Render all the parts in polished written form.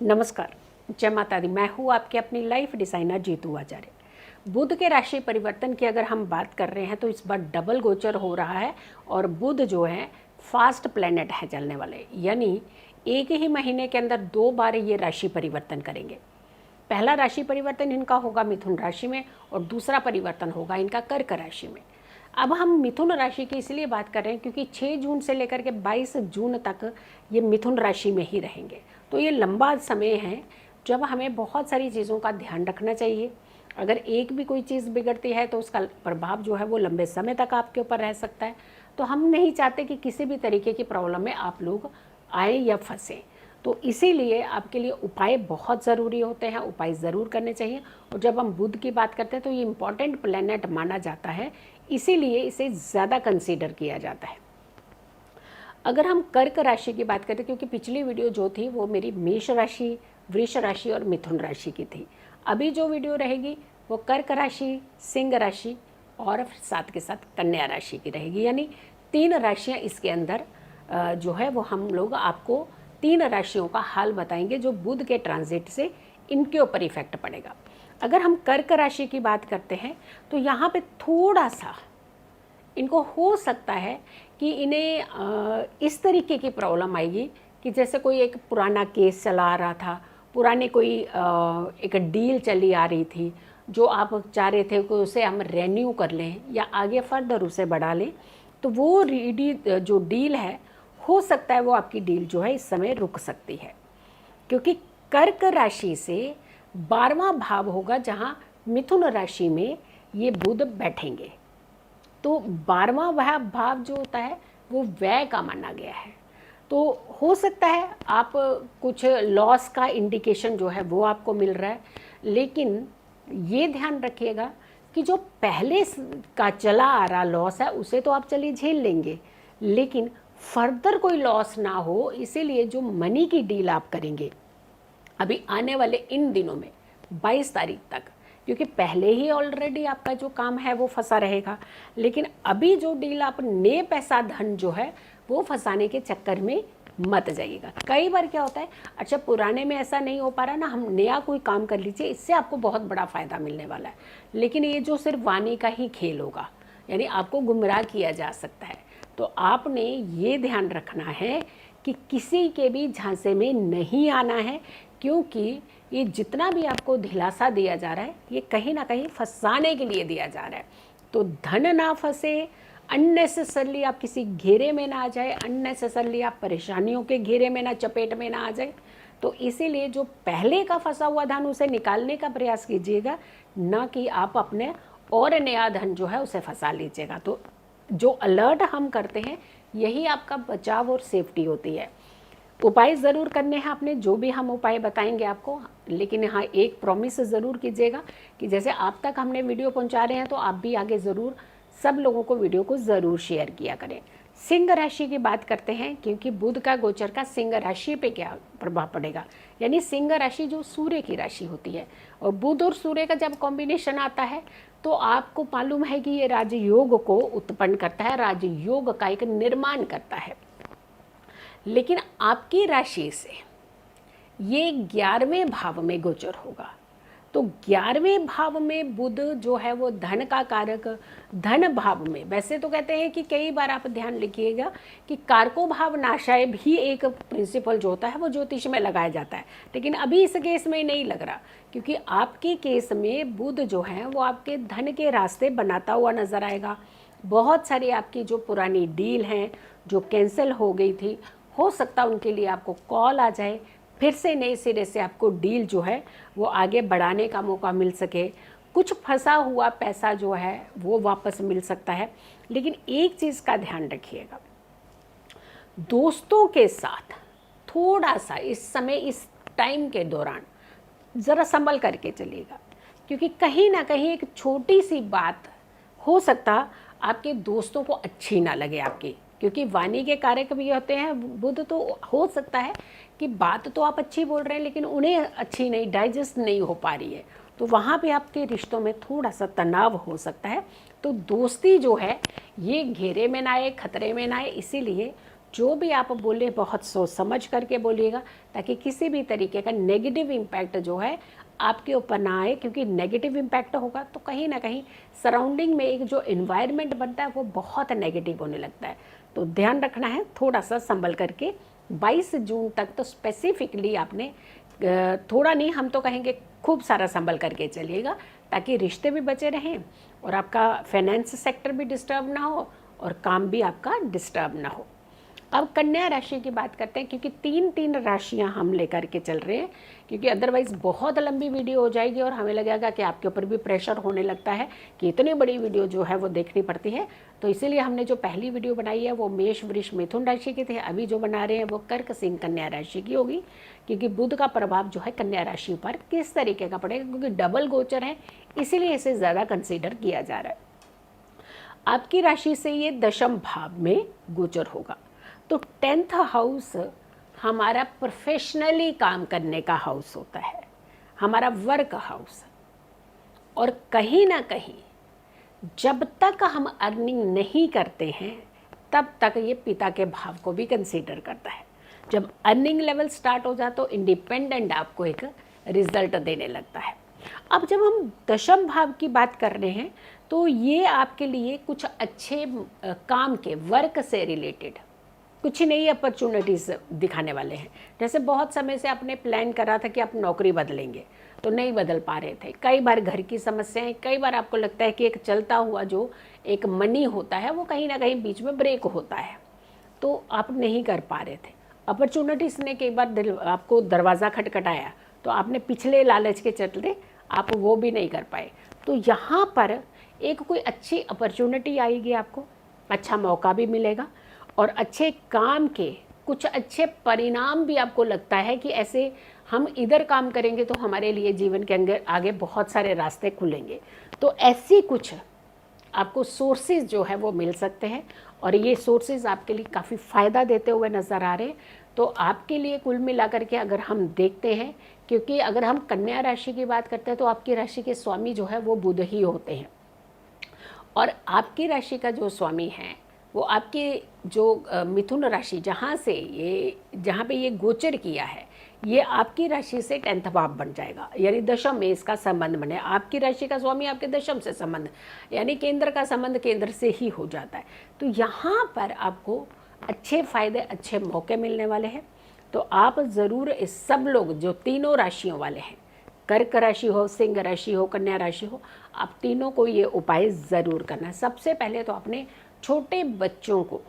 नमस्कार, जय माता दी। मैं हूँ आपके अपनी लाइफ डिज़ाइनर जीतू आचार्य। बुध के राशि परिवर्तन की अगर हम बात कर रहे हैं तो इस बार डबल गोचर हो रहा है और बुध जो है फास्ट प्लैनेट है चलने वाले, यानी एक ही महीने के अंदर 2 बार ये राशि परिवर्तन करेंगे। पहला राशि परिवर्तन इनका होगा मिथुन राशि में और दूसरा परिवर्तन होगा इनका कर्क राशि में। अब हम मिथुन राशि की इसलिए बात कर रहे हैं क्योंकि 6 जून से लेकर के 22 जून तक ये मिथुन राशि में ही रहेंगे। तो ये लंबा समय है जब हमें बहुत सारी चीज़ों का ध्यान रखना चाहिए। अगर एक भी कोई चीज़ बिगड़ती है तो उसका प्रभाव जो है वो लंबे समय तक आपके ऊपर रह सकता है। तो हम नहीं चाहते कि किसी भी तरीके की प्रॉब्लम में आप लोग आए या फंसें। तो इसीलिए आपके लिए उपाय बहुत ज़रूरी होते हैं, उपाय ज़रूर करने चाहिए। और जब हम बुध की बात करते हैं तो ये इम्पॉर्टेंट प्लैनेट माना जाता है, इसीलिए इसे ज़्यादा कंसीडर किया जाता है। अगर हम कर्क राशि की बात करें, क्योंकि पिछली वीडियो जो थी वो मेरी मेष राशि, वृष राशि और मिथुन राशि की थी, अभी जो वीडियो रहेगी वो कर्क राशि, सिंह राशि और साथ के साथ कन्या राशि की रहेगी। यानी 3 राशियाँ इसके अंदर जो है वो हम लोग आपको 3 राशियों का हाल बताएंगे जो बुध के ट्रांजिट से इनके ऊपर इफेक्ट पड़ेगा। अगर हम कर्क राशि की बात करते हैं तो यहाँ पे थोड़ा सा इनको हो सकता है कि इन्हें इस तरीके की प्रॉब्लम आएगी कि जैसे कोई एक पुराना केस चला आ रहा था, पुरानी कोई एक डील चली आ रही थी जो आप चाह रहे थे कि उसे हम रेन्यू कर लें या आगे फर्दर उसे बढ़ा लें, तो वो जो डील है हो सकता है वो आपकी डील जो है इस समय रुक सकती है। क्योंकि कर्क राशि से 12वां भाव होगा जहाँ मिथुन राशि में ये बुध बैठेंगे। तो 12वां भाव जो होता है वो व्यय का माना गया है। तो हो सकता है आप कुछ लॉस का इंडिकेशन जो है वो आपको मिल रहा है, लेकिन ये ध्यान रखिएगा कि जो पहले का चला आ रहा लॉस है उसे तो आप चलिए झेल लेंगे, लेकिन फर्दर कोई लॉस ना हो, इसीलिए जो मनी की डील आप करेंगे अभी आने वाले इन दिनों में 22 तारीख तक, क्योंकि पहले ही ऑलरेडी आपका जो काम है वो फंसा रहेगा, लेकिन अभी जो डील आप नए पैसा धन जो है वो फंसाने के चक्कर में मत जाइएगा। कई बार क्या होता है, अच्छा पुराने में ऐसा नहीं हो पा रहा ना, हम नया कोई काम कर लीजिए, इससे आपको बहुत बड़ा फ़ायदा मिलने वाला है, लेकिन ये जो सिर्फ वाणी का ही खेल होगा, यानी आपको गुमराह किया जा सकता है। तो आपने ये ध्यान रखना है कि किसी के भी झांसे में नहीं आना है, क्योंकि ये जितना भी आपको दिलासा दिया जा रहा है ये कहीं ना कहीं फंसाने के लिए दिया जा रहा है। तो धन ना फंसे, अननेसेसरली आप किसी घेरे में ना आ जाए, अननेसेसरली आप परेशानियों के घेरे में ना, चपेट में ना आ जाए। तो इसीलिए जो पहले का फंसा हुआ धन उसे निकालने का प्रयास कीजिएगा, ना कि आप अपने और नया धन जो है उसे फंसा लीजिएगा। तो जो अलर्ट हम करते हैं यही आपका बचाव और सेफ्टी होती है। उपाय ज़रूर करने हैं आपने, जो भी हम उपाय बताएंगे आपको, लेकिन यहाँ एक प्रॉमिस ज़रूर कीजिएगा कि जैसे आप तक हमने वीडियो पहुँचा रहे हैं तो आप भी आगे ज़रूर सब लोगों को वीडियो को ज़रूर शेयर किया करें। सिंह राशि की बात करते हैं, क्योंकि बुध का गोचर का सिंह राशि पे क्या प्रभाव पड़ेगा। यानी सिंह राशि जो सूर्य की राशि होती है, और बुध और सूर्य का जब कॉम्बिनेशन आता है तो आपको मालूम है कि ये राजयोग को उत्पन्न करता है, राजयोग का एक निर्माण करता है। लेकिन आपकी राशि से ये 11वें भाव में गोचर होगा। तो 11वें भाव में बुध जो है वो धन का कारक, धन भाव में, वैसे तो कहते हैं कि कई बार आप ध्यान लिखिएगा कि कारको भाव नाशाय भी एक प्रिंसिपल जो होता है वो ज्योतिष में लगाया जाता है, लेकिन अभी इस केस में नहीं लग रहा, क्योंकि आपके केस में बुध जो है वो आपके धन के रास्ते बनाता हुआ नजर आएगा। बहुत सारी आपकी जो पुरानी डील हैं जो कैंसिल हो गई थी, हो सकता उनके लिए आपको कॉल आ जाए, फिर से नए सिरे से आपको डील जो है वो आगे बढ़ाने का मौका मिल सके। कुछ फंसा हुआ पैसा जो है वो वापस मिल सकता है। लेकिन एक चीज़ का ध्यान रखिएगा, दोस्तों के साथ थोड़ा सा इस समय, इस टाइम के दौरान ज़रा संभल करके चलिएगा, क्योंकि कहीं ना कहीं एक छोटी सी बात हो सकता आपके दोस्तों को अच्छी ना लगे आपकी, क्योंकि वाणी के कारक भी होते हैं बुध। तो हो सकता है कि बात तो आप अच्छी बोल रहे हैं लेकिन उन्हें अच्छी नहीं, डाइजेस्ट नहीं हो पा रही है, तो वहाँ पे आपके रिश्तों में थोड़ा सा तनाव हो सकता है। तो दोस्ती जो है ये घेरे में ना आए, खतरे में ना आए, इसीलिए जो भी आप बोले बहुत सोच समझ करके बोलिएगा, ताकि किसी भी तरीके का नेगेटिव इम्पैक्ट जो है आपके ऊपर ना आए, क्योंकि नेगेटिव इम्पैक्ट होगा तो कहीं ना कहीं सराउंडिंग में एक जो इन्वायरमेंट बनता है वो बहुत नेगेटिव होने लगता है। तो ध्यान रखना है, थोड़ा सा संभल करके। 22 जून तक तो स्पेसिफिकली आपने थोड़ा नहीं, हम तो कहेंगे खूब सारा संभल करके चलिएगा, ताकि रिश्ते भी बचे रहें और आपका फाइनेंस सेक्टर भी डिस्टर्ब ना हो और काम भी आपका डिस्टर्ब ना हो। अब कन्या राशि की बात करते हैं, क्योंकि 3 राशियां हम लेकर के चल रहे हैं, क्योंकि अदरवाइज़ बहुत लंबी वीडियो हो जाएगी और हमें लगेगा कि आपके ऊपर भी प्रेशर होने लगता है कि इतनी बड़ी वीडियो जो है वो देखनी पड़ती है। तो इसीलिए हमने जो पहली वीडियो बनाई है वो मेष वृष मिथुन राशि की थी। अभी जो बना रहे हैं वो कर्क सिंह कन्या राशि की होगी, क्योंकि बुध का प्रभाव जो है कन्या राशि पर किस तरीके का पड़ेगा, क्योंकि डबल गोचर है, इसीलिए इसे ज़्यादा कंसिडर किया जा रहा है। आपकी राशि से ये दशम भाव में गोचर होगा, तो 10th हाउस हमारा प्रोफेशनली काम करने का हाउस होता है, हमारा वर्क हाउस। और कहीं ना कहीं जब तक हम अर्निंग नहीं करते हैं तब तक ये पिता के भाव को भी कंसीडर करता है। जब अर्निंग लेवल स्टार्ट हो जाए तो इंडिपेंडेंट आपको एक रिजल्ट देने लगता है। अब जब हम दशम भाव की बात कर रहे हैं तो ये आपके लिए कुछ अच्छे काम के वर्क से रिलेटेड कुछ नई अपॉर्चुनिटीज़ दिखाने वाले हैं। जैसे बहुत समय से आपने प्लान करा था कि आप नौकरी बदलेंगे, तो नहीं बदल पा रहे थे। कई बार घर की समस्याएं, कई बार आपको लगता है कि एक चलता हुआ जो एक मनी होता है वो कहीं ना कहीं बीच में ब्रेक होता है, तो आप नहीं कर पा रहे थे। अपॉर्चुनिटीज़ ने कई बार आपको दरवाज़ा खटखटाया, तो आपने पिछले लालच के चलते आप वो भी नहीं कर पाए। तो यहाँ पर एक कोई अच्छी अपॉर्चुनिटी आएगी, आपको अच्छा मौका भी मिलेगा और अच्छे काम के कुछ अच्छे परिणाम भी आपको लगता है कि ऐसे हम इधर काम करेंगे तो हमारे लिए जीवन के अंदर आगे बहुत सारे रास्ते खुलेंगे। तो ऐसी कुछ आपको सोर्सेज जो है वो मिल सकते हैं और ये सोर्सेज आपके लिए काफ़ी फ़ायदा देते हुए नज़र आ रहे हैं। तो आपके लिए कुल मिलाकर के अगर हम देखते हैं, क्योंकि अगर हम कन्या राशि की बात करते हैं तो आपकी राशि के स्वामी जो है वो बुध ही होते हैं, और आपकी राशि का जो स्वामी है वो आपके जो मिथुन राशि जहाँ पे ये गोचर किया है, ये आपकी राशि से 10th भाव बन जाएगा, यानी दशम में इसका संबंध बने। आपकी राशि का स्वामी आपके दशम से संबंध, यानी केंद्र का संबंध केंद्र से ही हो जाता है। तो यहाँ पर आपको अच्छे फायदे, अच्छे मौके मिलने वाले हैं। तो आप ज़रूर इस सब लोग जो तीनों राशियों वाले हैं, कर्क राशि हो, सिंह राशि हो, कन्या राशि हो, आप तीनों को ये उपाय ज़रूर करना है। सबसे पहले तो आपने छोटे बच्चों को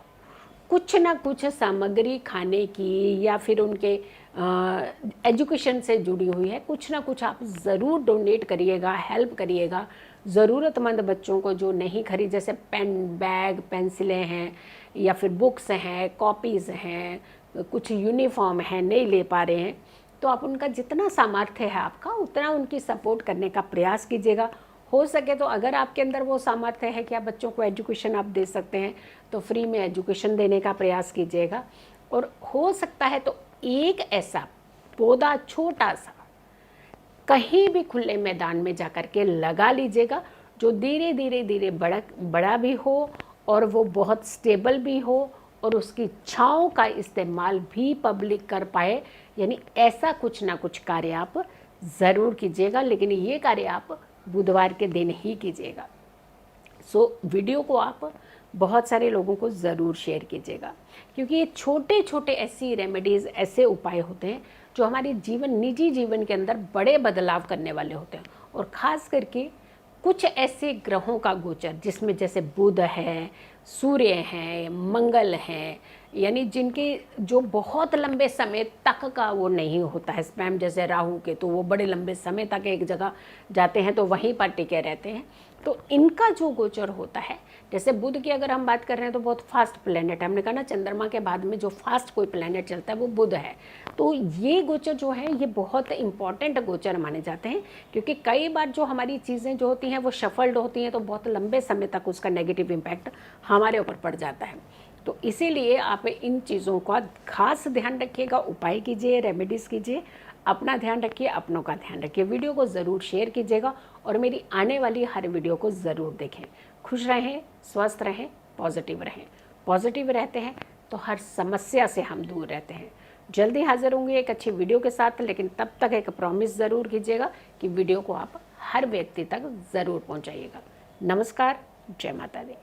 कुछ ना कुछ सामग्री खाने की या फिर उनके एजुकेशन से जुड़ी हुई है, कुछ ना कुछ आप ज़रूर डोनेट करिएगा, हेल्प करिएगा ज़रूरतमंद बच्चों को जो नहीं खरीद, जैसे पेन, बैग, पेंसिलें हैं या फिर बुक्स हैं, कॉपीज़ हैं, कुछ यूनिफॉर्म है नहीं ले पा रहे हैं, तो आप उनका जितना सामर्थ्य है आपका उतना उनकी सपोर्ट करने का प्रयास कीजिएगा। हो सके तो अगर आपके अंदर वो सामर्थ्य है कि आप बच्चों को एजुकेशन आप दे सकते हैं तो फ्री में एजुकेशन देने का प्रयास कीजिएगा। और हो सकता है तो एक ऐसा पौधा छोटा सा कहीं भी खुले मैदान में जाकर के लगा लीजिएगा जो धीरे धीरे धीरे बड़ा भी हो और वो बहुत स्टेबल भी हो और उसकी छाँव का इस्तेमाल भी पब्लिक कर पाए। यानी ऐसा कुछ ना कुछ कार्य आप ज़रूर कीजिएगा, लेकिन ये कार्य आप बुधवार के दिन ही कीजिएगा। वीडियो को आप बहुत सारे लोगों को ज़रूर शेयर कीजिएगा, क्योंकि ये छोटे छोटे ऐसी रेमेडीज़, ऐसे उपाय होते हैं जो हमारे निजी जीवन के अंदर बड़े बदलाव करने वाले होते हैं। और ख़ास करके कुछ ऐसे ग्रहों का गोचर जिसमें जैसे बुध है, सूर्य हैं, मंगल हैं, यानी जिनके जो बहुत लंबे समय तक का वो नहीं होता है स्पैम, जैसे राहु के, तो वो बड़े लंबे समय तक एक जगह जाते हैं तो वहीं पर टिके रहते हैं। तो इनका जो गोचर होता है, जैसे बुध की अगर हम बात कर रहे हैं तो बहुत फास्ट प्लेनेट है, हमने कहा ना चंद्रमा के बाद में जो फास्ट कोई प्लेनेट चलता है वो बुध है। तो ये गोचर जो है ये बहुत इंपॉर्टेंट गोचर माने जाते हैं, क्योंकि कई बार जो हमारी चीज़ें जो होती हैं वो शफल्ड होती हैं तो बहुत लंबे समय तक उसका नेगेटिव इम्पैक्ट हमारे ऊपर पड़ जाता है। तो इसीलिए आप इन चीज़ों का खास ध्यान रखिएगा, उपाय कीजिए, रेमेडीज़ कीजिए, अपना ध्यान रखिए, अपनों का ध्यान रखिए। वीडियो को ज़रूर शेयर कीजिएगा और मेरी आने वाली हर वीडियो को ज़रूर देखें। खुश रहें, स्वस्थ रहें, पॉजिटिव रहें। पॉजिटिव रहते हैं तो हर समस्या से हम दूर रहते हैं। जल्दी हाजिर होंगे एक अच्छी वीडियो के साथ, लेकिन तब तक एक प्रॉमिस ज़रूर कीजिएगा कि वीडियो को आप हर व्यक्ति तक ज़रूर पहुंचाइएगा। नमस्कार, जय माता दी।